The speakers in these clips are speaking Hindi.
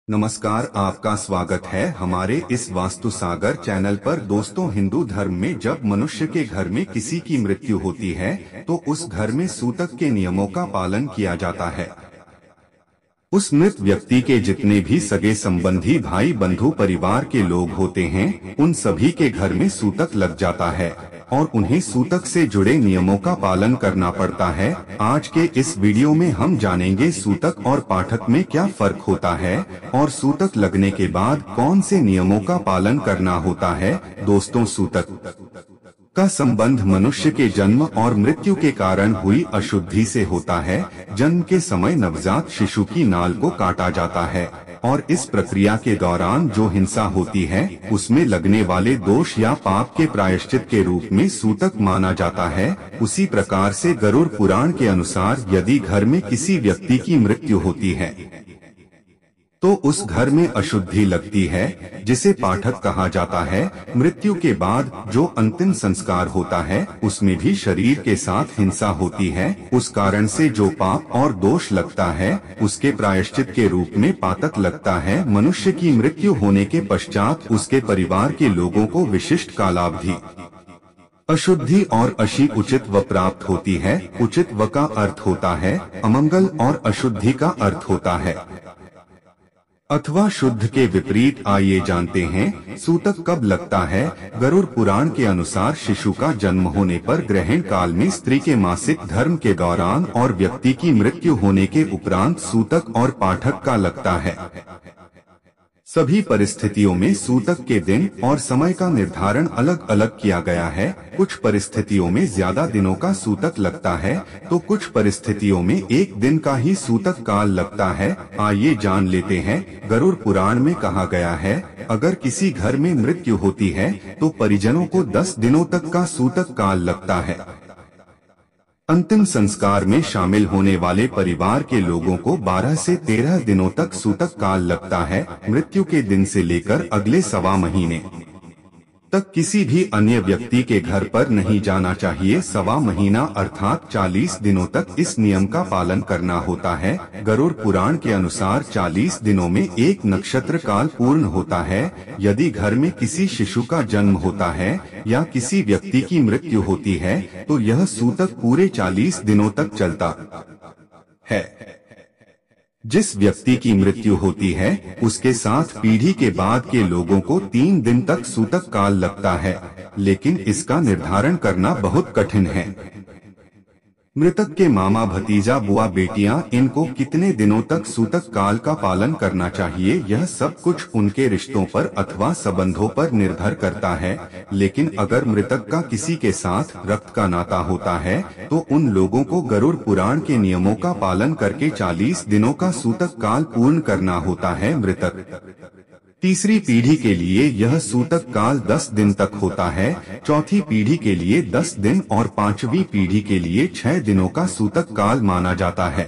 नमस्कार, आपका स्वागत है हमारे इस वास्तु सागर चैनल पर। दोस्तों, हिंदू धर्म में जब मनुष्य के घर में किसी की मृत्यु होती है तो उस घर में सूतक के नियमों का पालन किया जाता है। उस मृत व्यक्ति के जितने भी सगे संबंधी, भाई बंधु, परिवार के लोग होते हैं, उन सभी के घर में सूतक लग जाता है और उन्हें सूतक से जुड़े नियमों का पालन करना पड़ता है। आज के इस वीडियो में हम जानेंगे सूतक और पाठक में क्या फर्क होता है और सूतक लगने के बाद कौन से नियमों का पालन करना होता है। दोस्तों, सूतक का संबंध मनुष्य के जन्म और मृत्यु के कारण हुई अशुद्धि से होता है। जन्म के समय नवजात शिशु की नाल को काटा जाता है और इस प्रक्रिया के दौरान जो हिंसा होती है उसमें लगने वाले दोष या पाप के प्रायश्चित के रूप में सूतक माना जाता है। उसी प्रकार से गरुड़ पुराण के अनुसार यदि घर में किसी व्यक्ति की मृत्यु होती है तो उस घर में अशुद्धि लगती है, जिसे पाठक कहा जाता है। मृत्यु के बाद जो अंतिम संस्कार होता है उसमें भी शरीर के साथ हिंसा होती है। उस कारण से जो पाप और दोष लगता है उसके प्रायश्चित के रूप में पातक लगता है। मनुष्य की मृत्यु होने के पश्चात उसके परिवार के लोगों को विशिष्ट कालावधि अशुद्धि और अशी उचित व प्राप्त होती है। उचित व का अर्थ होता है अमंगल और अशुद्धि का अर्थ होता है अथवा शुद्ध के विपरीत। आइए जानते हैं सूतक कब लगता है। गरुड़ पुराण के अनुसार शिशु का जन्म होने पर, ग्रहण काल में, स्त्री के मासिक धर्म के दौरान और व्यक्ति की मृत्यु होने के उपरांत सूतक और पाठक का लगता है। सभी परिस्थितियों में सूतक के दिन और समय का निर्धारण अलग अलग किया गया है। कुछ परिस्थितियों में ज्यादा दिनों का सूतक लगता है तो कुछ परिस्थितियों में एक दिन का ही सूतक काल लगता है। आइए जान लेते हैं। गरुड़ पुराण में कहा गया है, अगर किसी घर में मृत्यु होती है तो परिजनों को 10 दिनों तक का सूतक काल लगता है। अंतिम संस्कार में शामिल होने वाले परिवार के लोगों को 12 से 13 दिनों तक सूतक काल लगता है। मृत्यु के दिन से लेकर अगले 1.25 महीने तक किसी भी अन्य व्यक्ति के घर पर नहीं जाना चाहिए। 1.25 महीना अर्थात 40 दिनों तक इस नियम का पालन करना होता है। गरुड़ पुराण के अनुसार 40 दिनों में एक नक्षत्र काल पूर्ण होता है। यदि घर में किसी शिशु का जन्म होता है या किसी व्यक्ति की मृत्यु होती है तो यह सूतक पूरे 40 दिनों तक चलता है। जिस व्यक्ति की मृत्यु होती है उसके साथ पीढ़ी के बाद के लोगों को 3 दिन तक सूतक काल लगता है, लेकिन इसका निर्धारण करना बहुत कठिन है। मृतक के मामा, भतीजा, बुआ, बेटियां, इनको कितने दिनों तक सूतक काल का पालन करना चाहिए, यह सब कुछ उनके रिश्तों पर अथवा संबंधों पर निर्भर करता है। लेकिन अगर मृतक का किसी के साथ रक्त का नाता होता है तो उन लोगों को गरुड़ पुराण के नियमों का पालन करके 40 दिनों का सूतक काल पूर्ण करना होता है। मृतक तीसरी पीढ़ी के लिए यह सूतक काल 10 दिन तक होता है, चौथी पीढ़ी के लिए 10 दिन और 5वीं पीढ़ी के लिए 6 दिनों का सूतक काल माना जाता है।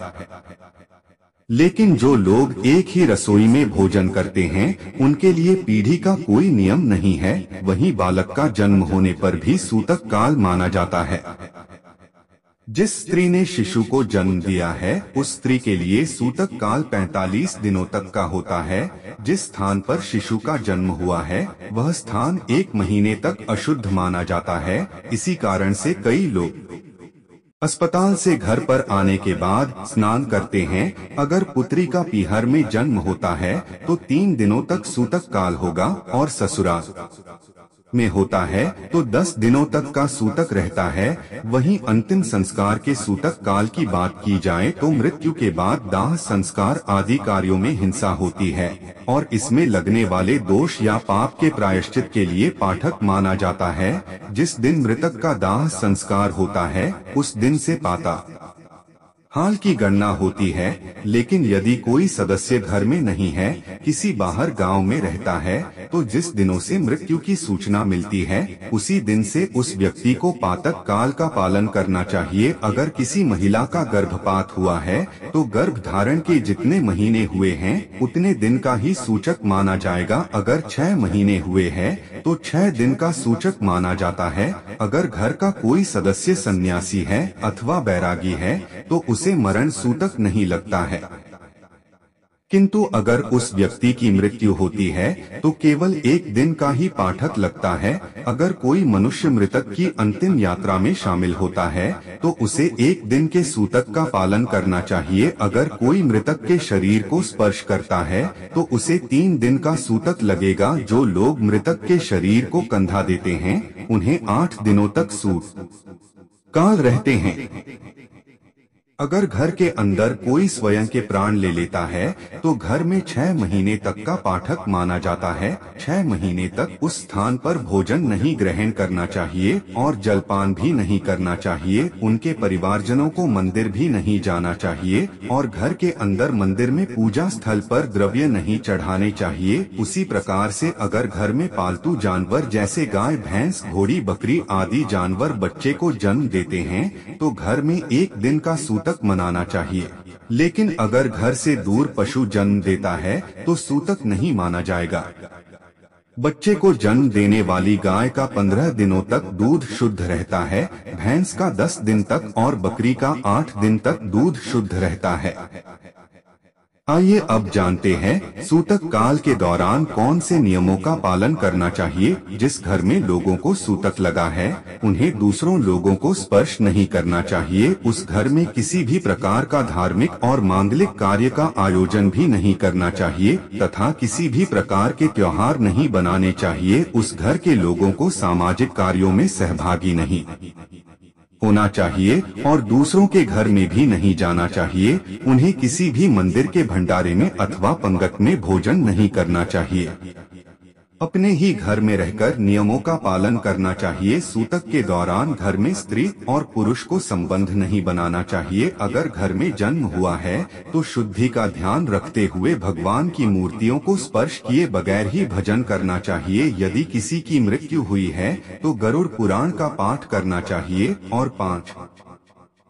लेकिन जो लोग एक ही रसोई में भोजन करते हैं उनके लिए पीढ़ी का कोई नियम नहीं है। वहीं बालक का जन्म होने पर भी सूतक काल माना जाता है। जिस स्त्री ने शिशु को जन्म दिया है उस स्त्री के लिए सूतक काल 45 दिनों तक का होता है। जिस स्थान पर शिशु का जन्म हुआ है वह स्थान 1 महीने तक अशुद्ध माना जाता है। इसी कारण से कई लोग अस्पताल से घर पर आने के बाद स्नान करते हैं। अगर पुत्री का पीहर में जन्म होता है तो 3 दिनों तक सूतक काल होगा और ससुराल में होता है तो 10 दिनों तक का सूतक रहता है। वहीं अंतिम संस्कार के सूतक काल की बात की जाए तो मृत्यु के बाद दाह संस्कार आदि कार्यों में हिंसा होती है और इसमें लगने वाले दोष या पाप के प्रायश्चित के लिए पाठक माना जाता है। जिस दिन मृतक का दाह संस्कार होता है उस दिन से पाता हाल की गणना होती है। लेकिन यदि कोई सदस्य घर में नहीं है, किसी बाहर गांव में रहता है तो जिस दिनों से मृत्यु की सूचना मिलती है उसी दिन से उस व्यक्ति को पातक काल का पालन करना चाहिए। अगर किसी महिला का गर्भपात हुआ है तो गर्भ धारण के जितने महीने हुए हैं उतने दिन का ही सूचक माना जाएगा। अगर 6 महीने हुए हैं तो 6 दिन का सूचक माना जाता है। अगर घर का कोई सदस्य सन्यासी है अथवा बैरागी है तो उसे मरण सूतक नहीं लगता है। किंतु अगर उस व्यक्ति की मृत्यु होती है तो केवल एक दिन का ही पाठक लगता है। अगर कोई मनुष्य मृतक की अंतिम यात्रा में शामिल होता है तो उसे एक दिन के सूतक का पालन करना चाहिए। अगर कोई मृतक के शरीर को स्पर्श करता है तो उसे 3 दिन का सूतक लगेगा। जो लोग मृतक के शरीर को कंधा देते हैं उन्हें 8 दिनों तक सूत काल रहते हैं। अगर घर के अंदर कोई स्वयं के प्राण ले लेता है तो घर में 6 महीने तक का पाठक माना जाता है। 6 महीने तक उस स्थान पर भोजन नहीं ग्रहण करना चाहिए और जलपान भी नहीं करना चाहिए। उनके परिवारजनों को मंदिर भी नहीं जाना चाहिए और घर के अंदर मंदिर में पूजा स्थल पर द्रव्य नहीं चढ़ाने चाहिए। उसी प्रकार से अगर घर में पालतू जानवर जैसे गाय, भैंस, घोड़ी, बकरी आदि जानवर बच्चे को जन्म देते हैं तो घर में एक दिन का सूतक मनाना चाहिए। लेकिन अगर घर से दूर पशु जन्म देता है तो सूतक नहीं माना जाएगा। बच्चे को जन्म देने वाली गाय का 15 दिनों तक दूध शुद्ध रहता है, भैंस का 10 दिन तक और बकरी का 8 दिन तक दूध शुद्ध रहता है। आइए अब जानते हैं सूतक काल के दौरान कौन से नियमों का पालन करना चाहिए। जिस घर में लोगों को सूतक लगा है उन्हें दूसरों लोगों को स्पर्श नहीं करना चाहिए। उस घर में किसी भी प्रकार का धार्मिक और मांगलिक कार्य का आयोजन भी नहीं करना चाहिए तथा किसी भी प्रकार के त्योहार नहीं बनाने चाहिए। उस घर के लोगों को सामाजिक कार्यों में सहभागी नहीं होना चाहिए और दूसरों के घर में भी नहीं जाना चाहिए। उन्हें किसी भी मंदिर के भंडारे में अथवा पंगत में भोजन नहीं करना चाहिए। अपने ही घर में रहकर नियमों का पालन करना चाहिए। सूतक के दौरान घर में स्त्री और पुरुष को संबंध नहीं बनाना चाहिए। अगर घर में जन्म हुआ है तो शुद्धि का ध्यान रखते हुए भगवान की मूर्तियों को स्पर्श किए बगैर ही भजन करना चाहिए। यदि किसी की मृत्यु हुई है तो गरुड़ पुराण का पाठ करना चाहिए और 5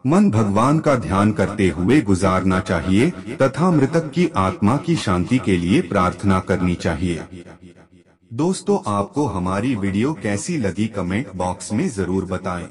मन भगवान का ध्यान करते हुए गुजारना चाहिए तथा मृतक की आत्मा की शांति के लिए प्रार्थना करनी चाहिए। दोस्तों, आपको हमारी वीडियो कैसी लगी कमेंट बॉक्स में जरूर बताएं।